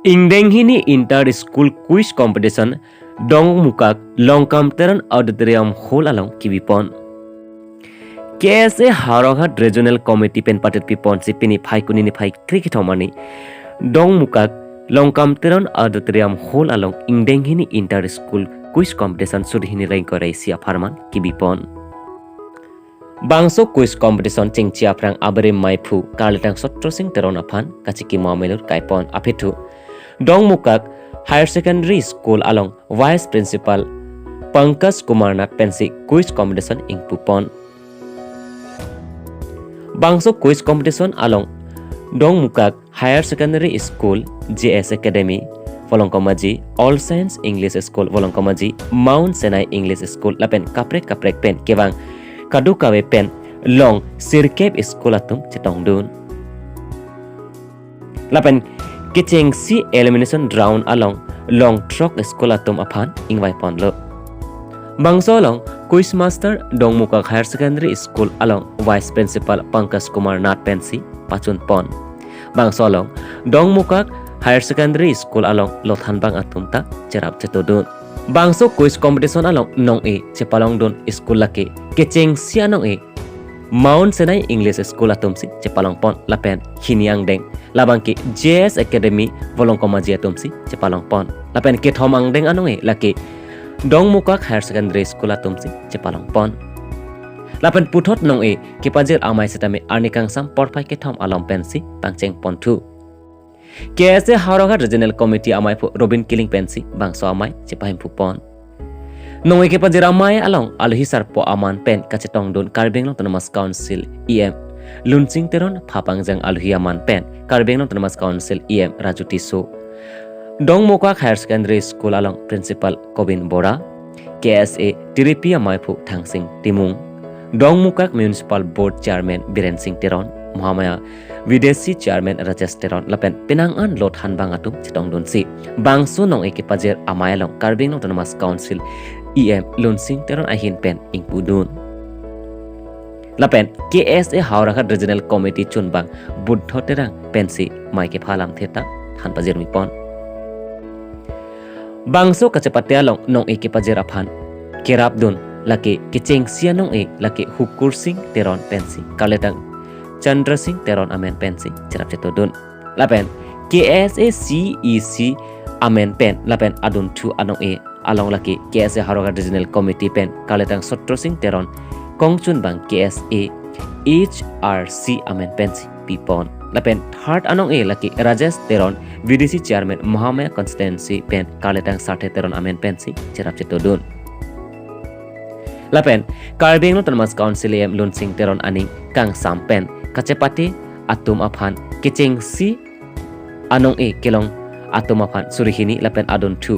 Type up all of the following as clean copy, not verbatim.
Ingdenghini inter-school quiz competition dongmukak longkamteran auditorium hall along kibipon. KSA Haroghat Regional Committee pen patet pipon sipini phai kunini phai cricket homani dongmukak longkamteran auditorium hall along Ingdenghini inter-school quiz competition sudhini rain korai sia farman kibipon. Bangso quiz competition chingchia prang abare maipu karletang sotro sing teron aphan kachiki mamelur kaipon aphetu Dongmukak Higher Secondary School along Vice Principal Pankaj Kumarnath Pensi quiz competition ing Pupon. Bangso quiz competition along Dongmukak Higher Secondary School JS Academy Volongkomaji All Saints English School Volongkomaji Mount Sinai English School lapen kaprek pen kewang kadukawe pen long sirkep school atum chetongdun lapen Kiching si elimination round along long truck school atum aphan ingwai ponlo. Bangso along quiz master Dongmukak Higher Secondary School along vice principal Pankaj Kumarnath Pensi pachun pon. Bangso along Dongmukak Higher Secondary School along Lothanbang atum ta cherap chetodun. Bangso quiz competition along nong e chepalong don school lake kiching si anong e Mount Sinai English School atumsi Cepalong Pon lapen Hiniang Deng labangki JS Academy Volongkomaji atumsi Cepalong Pon lapen ke Thomang Deng anong laki Dongmukak Higher Secondary School atumsi Cepalong Pon lapen puthot nong ke pajir amai setame arnikang sam porpai ke thom alom pensi pangcheng pon thu KSA Haroghat Regional Committee amai Robin Killing pensi bangso amai Cepahim Pupon Nong ke pajiramai along alhi sarpo aman pen kacetong don Karbeng Autonomous Council EM Lunsing teron phapangjang alhi aman pen Karbeng Autonomous Council EM Rajuti So Dongmukak Higher Secondary School along Principal Kobin Bora KSA Tiripi amaipu Thangsing Timung Dongmukak Municipal Board Chairman Biren Singh Teron Muhamaya Videsi Chairman Rajesh Teron lapen Penangan Lot Hanbang atum chetong don si bangso nong ke pajir amai along Karbeng Autonomous Council EM Lunsing teron ahin pen ing pudun. Lapen KSA Haroghat Regional Committee chunbang buddho terang pensi maike phalam theta han pajir mi pon. Bangso kachapate along nong ke pajir aphan kerap dun laki kicheng sia nong laki Hukur Singh teron pensi kaletang Chandra Singh teron amen pensi cerap cetodun. Lapen KSA CEC amen pen lapen adun thu anong along laki KSA Haroghat Regional Committee pen kaletang Sotro Singh Teron Kongchun bang KSA HRC amen pensi pipon lapen third anong laki Rajesh Teron VDC Chairman Muhamaya Constituency pen kaletang Sathe Teron amen pensi cerap cetodun lapen Karbeng Autonomous Council EM Lunsing Teron aning kang sampen kacepati atum aphan kicheng si anong kelong atum aphan surihini lapen adun thu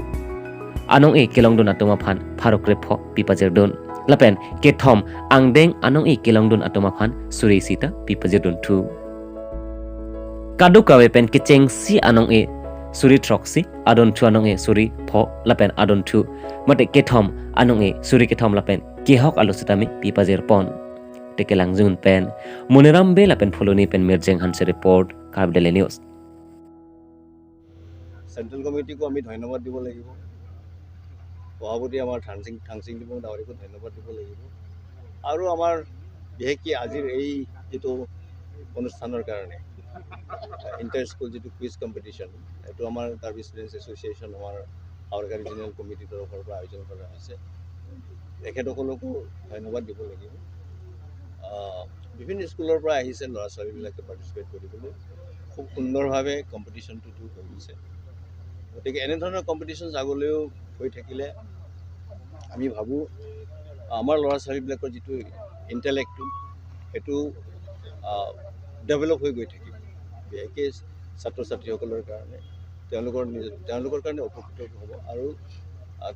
anong kelong dun atum aphan pharok repho pipajir dun lapen ke thom angdeng anong kelong dun atum aphan suri sita pipajir dun thu kadukawe pen kicheng si anong suri troksi adun thu anong suri pho lapen adun thu mate ke thom anong suri ke thom lapen ke hok alusitami pipajir pon tekelang jun pen Muniram be lapen foloni pen mirjeng hanse report Karbdele News Central Committee को আমি ধন্যবাদ দিব লাগিব সভাপতি আমাৰ থাংচিং দিব ডাৱৰীকো ধন্যবাদ দিব লাগিব আৰু আমাৰ বিশেষকৈ আজিৰ এই যেটো অনুষ্ঠানৰ কাৰণে ইণ্টাৰ স্কুল যেটো কুইজ কম্পিটিশ্যন এটো আমাৰ সাৰ্ভিস ষ্টুডেণ্টছ এছ'চিয়েশ্যন আমাৰ হাওড়া ৰিজনেল কমিটিৰ তৰফৰ পৰা আয়োজন কৰা হৈছে তেখেতসকলকো ধন্যবাদ দিব লাগিব বিভিন্ন স্কুলৰ পৰা আহিছে ল'ৰা ছোৱালীবিলাকে পাৰ্টিচিপেট কৰিবলৈ খুব সুন্দৰভাৱে কম্পিটিশ্যনটো হৈছে গতিকে এনেধৰণৰ কম্পিটিশ্যন আগলৈও হৈ থাকিলে আমি ভাবোঁ আমাৰ ল'ৰা ছোৱালীবিলাকৰ যিটো ইণ্টেলেক্টটো সেইটো ডেভেলপ হৈ গৈ থাকিব বিশেষকৈ ছাত্ৰ ছাত্ৰীসকলৰ কাৰণে তেওঁলোকৰ কাৰণে উপকৃত হ'ব আৰু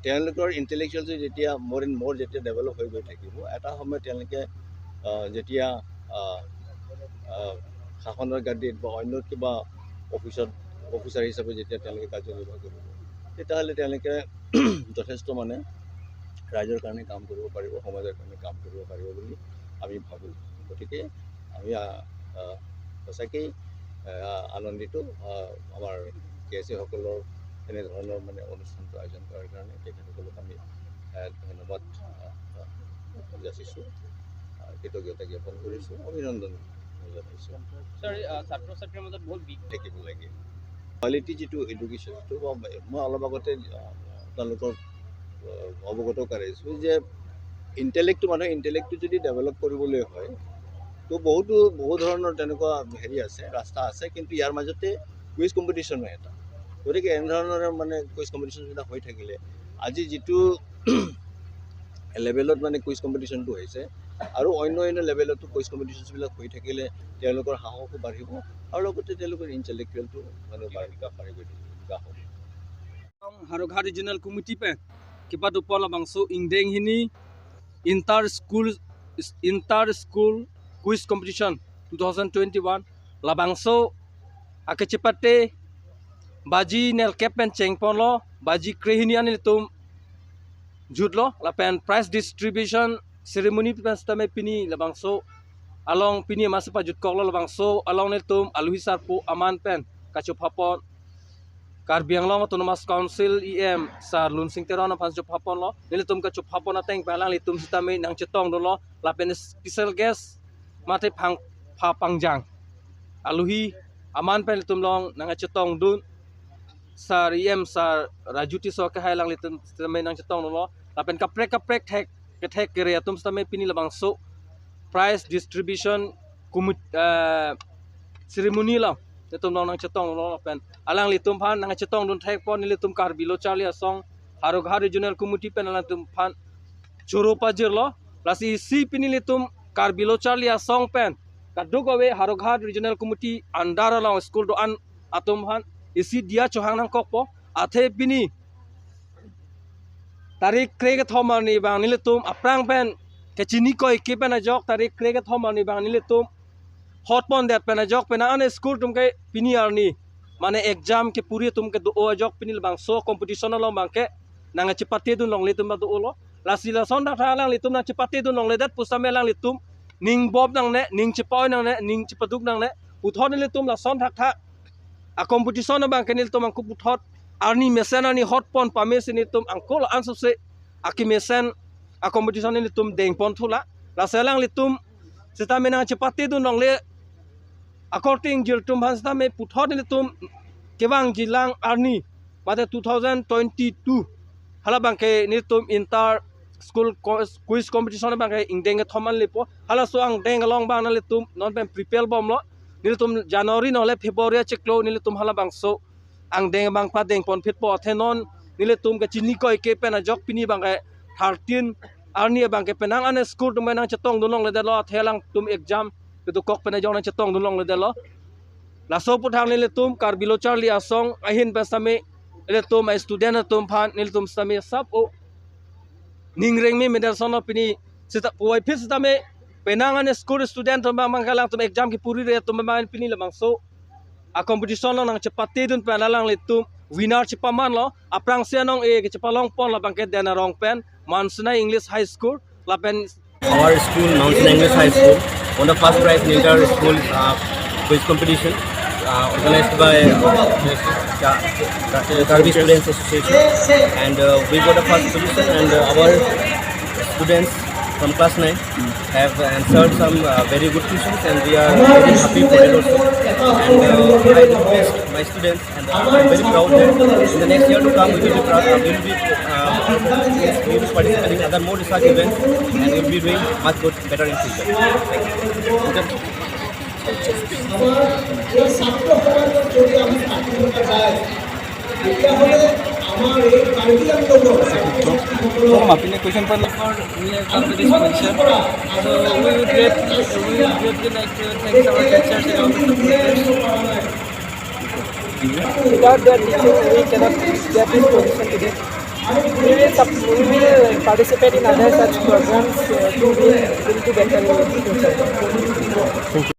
তেওঁলোকৰ ইণ্টেলেকচুৱেলটো যেতিয়া মোৰ এণ্ড মোৰ যেতিয়া ডেভেলপ হৈ গৈ থাকিব এটা সময়ত তেওঁলোকে যেতিয়া শাসনৰ গাদীত বা অন্য কিবা অফিচাৰ হিচাপে যেতিয়া তেওঁলোকে কাৰ্যনিৰ্বাহ কৰিব তেতিয়াহ'লে তেওঁলোকে যথেষ্ট মানে ৰাইজৰ কাৰণে কাম কৰিব পাৰিব সমাজৰ কাৰণে কাম কৰিব পাৰিব বুলি আমি ভাবোঁ গতিকে আমি সঁচাকেই আনন্দিত আমাৰ কেচিসকলৰ এনেধৰণৰ মানে অনুষ্ঠানটো আয়োজন কৰাৰ কাৰণে তেখেতসকলক আমি ধন্যবাদ যাচিছোঁ, কৃতজ্ঞতা জ্ঞাপন কৰিছোঁ, অভিনন্দন জনাইছোঁ। ছাত্ৰ-ছাত্ৰীৰ মাজত বহুত থাকিব লাগে কোৱালিটি যিটো এডুকেশ্যনটো মই অলপ আগতে আপোনালোকক অৱগত কৰাইছোঁ যে ইণ্টেলেক্টটো যদি ডেভেলপ কৰিবলৈ হয় তো বহু ধৰণৰ তেনেকুৱা হেৰি আছে, ৰাস্তা আছে, কিন্তু ইয়াৰ মাজতে কুইজ কম্পিটিশ্যনো এটা। গতিকে এনেধৰণৰ মানে কুইজ কম্পিটিশ্যনবিলাক হৈ থাকিলে আজি যিটো লেভেলত মানে কুইজ কম্পিটিশ্যনটো হৈছে আৰু অন্য লেভেলতো কুইজ কম্পিটিশ্যনবিলাক হৈ থাকিলে তেওঁলোকৰ সাহসো বাঢ়িব আৰু লগতে তেওঁলোকৰ ইণ্টেলেক্টুৱেলটো মানে বিকাশ হ'ব। Haroghar Regional Committee pe kipat upon labangso ingdeng hini inter school quiz competition 2021 labangso akechipate baji nel kepen chengpon lo baji krehini anil tum judlo lapen prize distribution ceremony pen stame pini labangso along pini maspa jut koklo labangso along nel tum aluhisar po aman pen kachupapon Karbi Anglong Autonomous Council EM sa Lunsing Teron pan chup hapon lo nilitum ka chup hapon ateng palang litum sitame nang chetong dolo lapen special guest mate pangjang aluhi aman pen litum long nang chetong dun sa EM sa rajuti so ka hailang litum sitame nang chetong dolo lapen kaprek thek kere atum sitame pini labang so prize distribution ceremony lo litum long nang chetong lo lapen alang litum phan nang chetong dun thek pon litum Karbi lo Charlie Asong Haroghar Regional Committee pen alang tum phan Choropa jirlo lasi si pini litum Karbi lo Charlie Asong pen kaduk awe Haroghar Regional Committee andar alang school do an atum phan isi dia chohang nang kokpo athe pini tarik krege thomani bang nilitum aprang pen kechini koi ke pen ajok tarik krege thomani bang nilitum hot pon dat pen ajok pen an school tum ke pini arni mane exam ke puri tum ke do ajok pinil bang so competition lo bang ke nang chipate dun long litum do lo lasila son da lang litum nang chipate dun long le dat pusame lang litum ning bob nang ne ning chipoy nang ne ning chipaduk nang ne uthon litum la son thak thak a competition bang ke nil tum ang kuputhot arni mesen ani hot pon pame sin litum angkol ansub se aki mesen a competition ni litum deng pon thula la selang litum sitame nang chipate dun long le according jiltum bhansta me puthot litum kewang jilang arni mate 2022 hala bangke nitum inter school quiz competition bangke ingdeng thoman lepo hala so ang deng long bang na litum non pen prepare bom lo nitum January no le February cheklo nitum hala bangso ang deng bang pa deng pon fit po thenon nitum ke chini koi ke pen ajok pini bangke 13 arni bangke penang an school tum nang chetong dunong le lo thelang tum exam tu kok pen ajok nang chetong dunong le lo la so puthang nitum Karbi lo Charlie Asong ahin pesame nitum ai student tum phan nitum same sab o ningreng me medal sono pini sita poi phis tame penangan school student tum mangkalang tum exam ki puri re tum main pini lamang so a competition lo nang chepate dun panalang litum winner chipaman lo aprang sianong e chepalong pon la bangket dana rong pen Mansina English High School la pen our school Mansina English High School won the first prize in inter school quiz competition organized by Karbi Students Association, and we got the first position, and our students from class 9 have answered some very good questions, and we are very happy for it also. And I request my students, and I'm very proud that in the next year to come we will be participating in other more research events, and we will be doing much good, better in future. Thank you. Apne question for we have come to this position, so we would greatly like to thank our teachers and all the supporters. Without their teaching, we cannot get this position today. We will participate in other such programs to be better in the future.